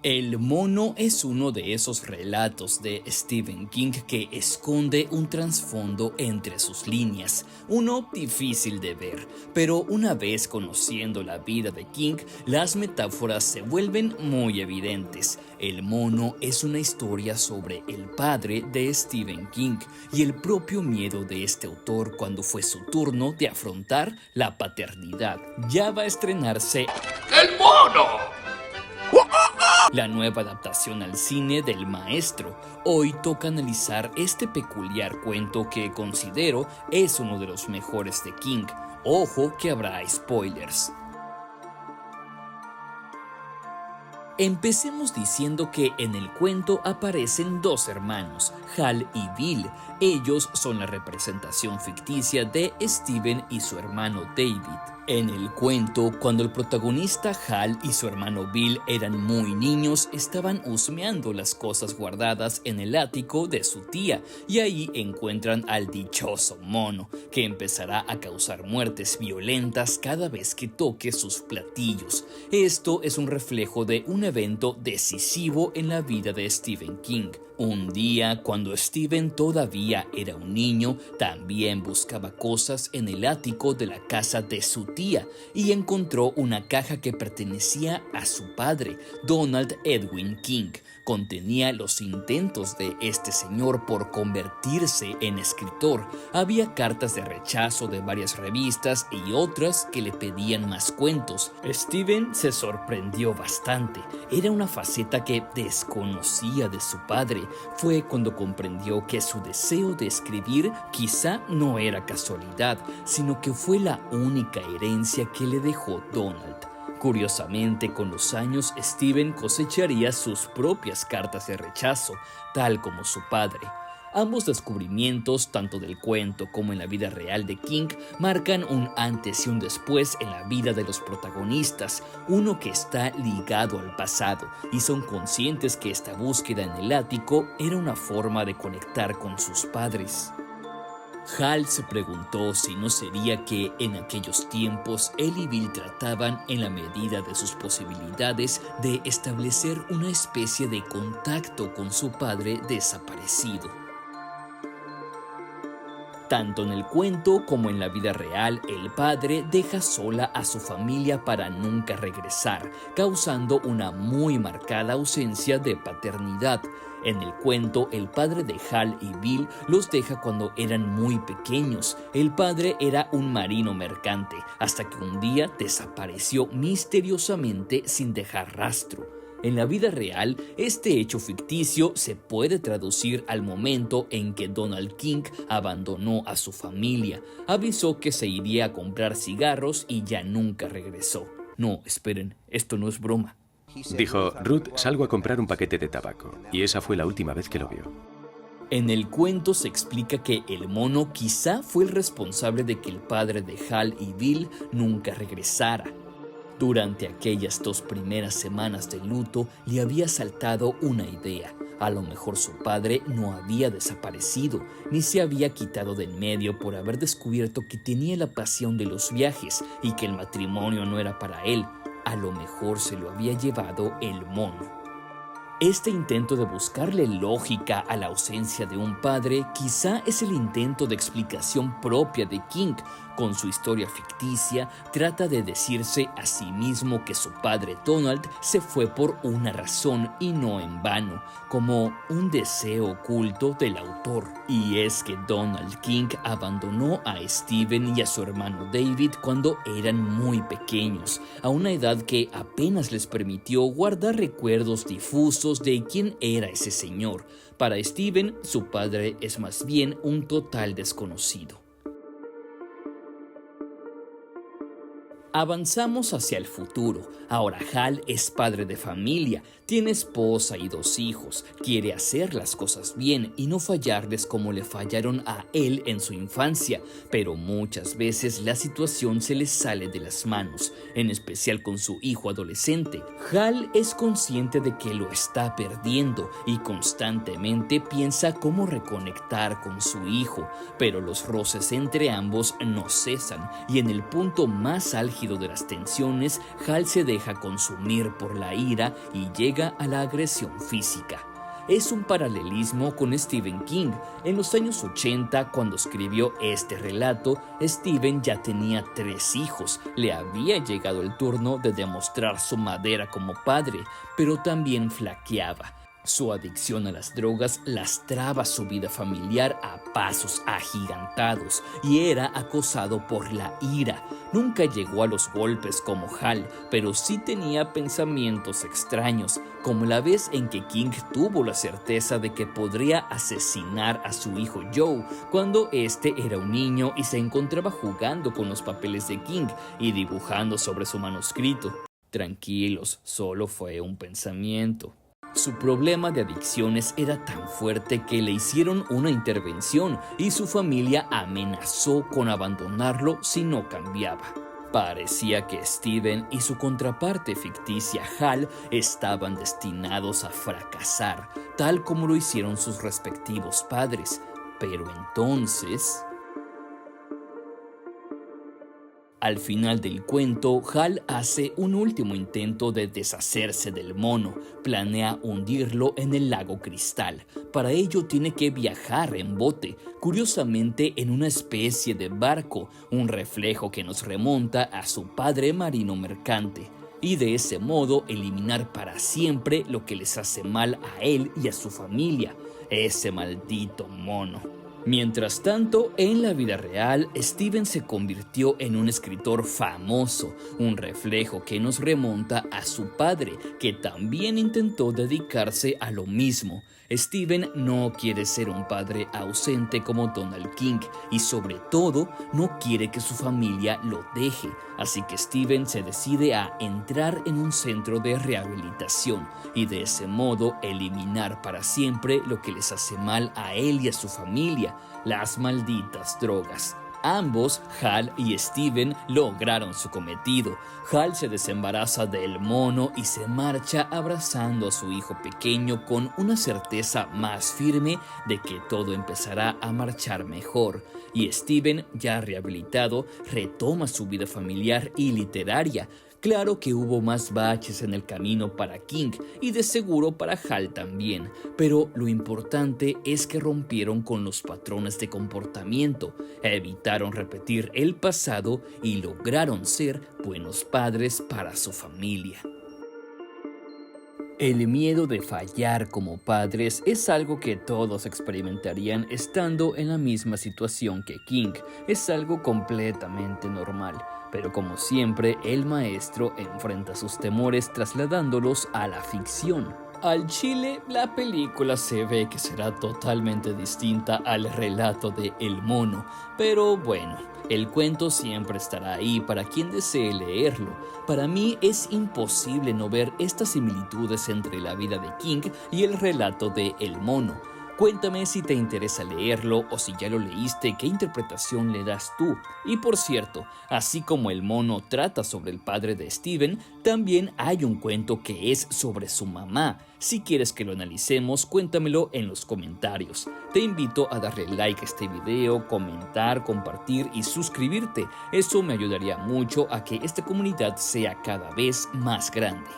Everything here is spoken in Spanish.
El mono es uno de esos relatos de Stephen King que esconde un trasfondo entre sus líneas, uno difícil de ver, pero una vez conociendo la vida de King, las metáforas se vuelven muy evidentes. El mono es una historia sobre el padre de Stephen King y el propio miedo de este autor cuando fue su turno de afrontar la paternidad. Ya va a estrenarse ¡El mono! la nueva adaptación al cine del maestro. Hoy toca analizar este peculiar cuento que considero es uno de los mejores de King. Ojo que habrá spoilers. Empecemos diciendo que en el cuento aparecen dos hermanos, Hal y Bill. Ellos son la representación ficticia de Steven y su hermano David. En el cuento, cuando el protagonista Hal y su hermano Bill eran muy niños, estaban husmeando las cosas guardadas en el ático de su tía y ahí encuentran al dichoso mono, que empezará a causar muertes violentas cada vez que toque sus platillos. Esto es un reflejo de un evento decisivo en la vida de Stephen King. Un día, cuando Steven todavía era un niño, también buscaba cosas en el ático de la casa de su tía y encontró una caja que pertenecía a su padre, Donald Edwin King. Contenía los intentos de este señor por convertirse en escritor. Había cartas de rechazo de varias revistas y otras que le pedían más cuentos. Steven se sorprendió bastante. Era una faceta que desconocía de su padre. Fue cuando comprendió que su deseo de escribir quizá no era casualidad, sino que fue la única herencia que le dejó Donald. Curiosamente, con los años, Steven cosecharía sus propias cartas de rechazo, tal como su padre. Ambos descubrimientos, tanto del cuento como en la vida real de King, marcan un antes y un después en la vida de los protagonistas, uno que está ligado al pasado, y son conscientes que esta búsqueda en el ático era una forma de conectar con sus padres. Hal se preguntó si no sería que en aquellos tiempos él y Bill trataban, en la medida de sus posibilidades, de establecer una especie de contacto con su padre desaparecido. Tanto en el cuento como en la vida real, el padre deja sola a su familia para nunca regresar, causando una muy marcada ausencia de paternidad. En el cuento, el padre de Hal y Bill los deja cuando eran muy pequeños. El padre era un marino mercante, hasta que un día desapareció misteriosamente sin dejar rastro. En la vida real, este hecho ficticio se puede traducir al momento en que Donald King abandonó a su familia, avisó que se iría a comprar cigarros y ya nunca regresó. No, esperen, esto no es broma. Dijo, Ruth, salgo a comprar un paquete de tabaco. Y esa fue la última vez que lo vio. En el cuento se explica que el mono quizá fue el responsable de que el padre de Hal y Bill nunca regresara. Durante aquellas 2 primeras semanas de luto le había saltado una idea. A lo mejor su padre no había desaparecido, ni se había quitado de en medio por haber descubierto que tenía la pasión de los viajes y que el matrimonio no era para él. A lo mejor se lo había llevado el mono. Este intento de buscarle lógica a la ausencia de un padre quizá es el intento de explicación propia de King. Con su historia ficticia, trata de decirse a sí mismo que su padre Donald se fue por una razón y no en vano, como un deseo oculto del autor. Y es que Donald King abandonó a Steven y a su hermano David cuando eran muy pequeños, a una edad que apenas les permitió guardar recuerdos difusos de quién era ese señor. Para Steven, su padre es más bien un total desconocido. Avanzamos hacia el futuro. Ahora Hal es padre de familia, tiene esposa y 2 hijos, quiere hacer las cosas bien y no fallarles como le fallaron a él en su infancia, pero muchas veces la situación se le sale de las manos, en especial con su hijo adolescente. Hal es consciente de que lo está perdiendo y constantemente piensa cómo reconectar con su hijo, pero los roces entre ambos no cesan y en el punto más álgido álgido de las tensiones, Hal se deja consumir por la ira y llega a la agresión física. Es un paralelismo con Stephen King. En los años 80, cuando escribió este relato, Stephen ya tenía 3 hijos. Le había llegado el turno de demostrar su madera como padre, pero también flaqueaba. Su adicción a las drogas lastraba su vida familiar a pasos agigantados y era acosado por la ira. Nunca llegó a los golpes como Hal, pero sí tenía pensamientos extraños, como la vez en que King tuvo la certeza de que podría asesinar a su hijo Joe cuando este era un niño y se encontraba jugando con los papeles de King y dibujando sobre su manuscrito. Tranquilos, solo fue un pensamiento. Su problema de adicciones era tan fuerte que le hicieron una intervención y su familia amenazó con abandonarlo si no cambiaba. Parecía que Steven y su contraparte ficticia Hal estaban destinados a fracasar, tal como lo hicieron sus respectivos padres. Pero entonces... Al final del cuento, Hal hace un último intento de deshacerse del mono. Planea hundirlo en el lago Cristal. Para ello tiene que viajar en bote, curiosamente en una especie de barco, un reflejo que nos remonta a su padre marino mercante, y de ese modo eliminar para siempre lo que les hace mal a él y a su familia, ese maldito mono. Mientras tanto, en la vida real, Steven se convirtió en un escritor famoso, un reflejo que nos remonta a su padre, que también intentó dedicarse a lo mismo. Steven no quiere ser un padre ausente como Donald King y sobre todo no quiere que su familia lo deje, así que Steven se decide a entrar en un centro de rehabilitación y de ese modo eliminar para siempre lo que les hace mal a él y a su familia, las malditas drogas. Ambos, Hal y Steven, lograron su cometido. Hal se desembaraza del mono y se marcha abrazando a su hijo pequeño con una certeza más firme de que todo empezará a marchar mejor. Y Steven, ya rehabilitado, retoma su vida familiar y literaria. Claro que hubo más baches en el camino para King y de seguro para Hal también, pero lo importante es que rompieron con los patrones de comportamiento, evitaron repetir el pasado y lograron ser buenos padres para su familia. El miedo de fallar como padres es algo que todos experimentarían estando en la misma situación que King. Es algo completamente normal, pero como siempre, el maestro enfrenta sus temores trasladándolos a la ficción. Al chile, la película se ve que será totalmente distinta al relato de El Mono, pero bueno, el cuento siempre estará ahí para quien desee leerlo. Para mí es imposible no ver estas similitudes entre la vida de King y el relato de El Mono. Cuéntame si te interesa leerlo o si ya lo leíste, qué interpretación le das tú. Y por cierto, así como El Mono trata sobre el padre de Steven, también hay un cuento que es sobre su mamá. Si quieres que lo analicemos, cuéntamelo en los comentarios. Te invito a darle like a este video, comentar, compartir y suscribirte. Eso me ayudaría mucho a que esta comunidad sea cada vez más grande.